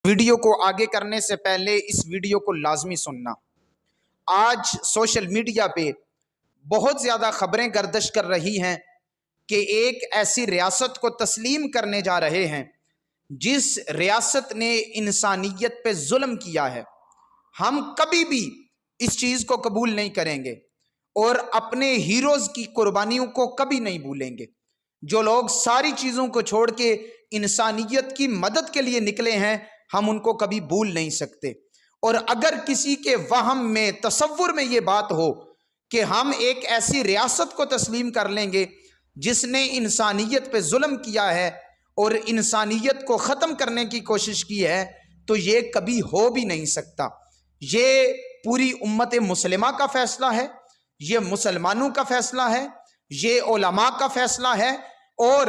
Video کو آگے کرنے سے پہلے اس ویڈیو کو لازمی سننا۔ آج سوشل میڈیا پہ بہت زیادہ خبریں گردش کر رہی ہیں کہ ایک ایسی ریاست کو تسلیم کرنے جا رہے ہیں جس ریاست نے انسانیت پہ ظلم کیا ہے۔ ہم کبھی بھی اس چیز کو قبول نہیں کریں گے اور اپنے ہیروز کی قربانیوں کو کبھی نہیں بھولیں گے۔ جو لوگ ساری چیزوں کو چھوڑ کے انسانیت کی مدد کے لیے نکلے ہیں، ہم ان کو کبھی بھول نہیں سکتے۔ اور اگر کسی کے وہم میں، تصور میں یہ بات ہو کہ ہم ایک ایسی ریاست کو تسلیم کر لیں گے جس نے انسانیت پہ ظلم کیا ہے اور انسانیت کو ختم کرنے کی کوشش کی ہے، تو یہ کبھی ہو بھی نہیں سکتا۔ یہ پوری امت مسلمہ کا فیصلہ ہے، یہ مسلمانوں کا فیصلہ ہے، یہ علماء کا فیصلہ ہے، اور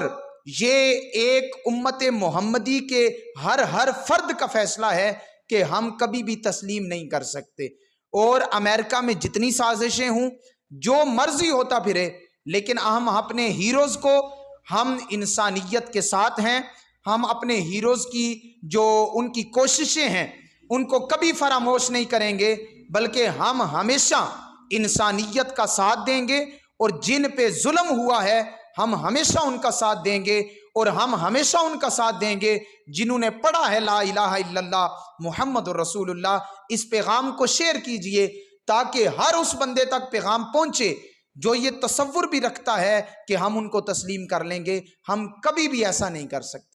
یہ ایک امت محمدی کے ہر فرد کا فیصلہ ہے کہ ہم کبھی بھی تسلیم نہیں کر سکتے۔ اور امریکہ میں جتنی سازشیں ہوں، جو مرضی ہوتا پھرے، لیکن ہم اپنے ہیروز کو، ہم انسانیت کے ساتھ ہیں۔ ہم اپنے ہیروز کی جو ان کی کوششیں ہیں ان کو کبھی فراموش نہیں کریں گے، بلکہ ہم ہمیشہ انسانیت کا ساتھ دیں گے، اور جن پہ ظلم ہوا ہے ہم ہمیشہ ان کا ساتھ دیں گے، اور ہم ہمیشہ ان کا ساتھ دیں گے جنہوں نے پڑھا ہے لا الہ الا اللہ محمد الرسول اللہ۔ اس پیغام کو شیئر کیجئے تاکہ ہر اس بندے تک پیغام پہنچے جو یہ تصور بھی رکھتا ہے کہ ہم ان کو تسلیم کر لیں گے۔ ہم کبھی بھی ایسا نہیں کر سکتے۔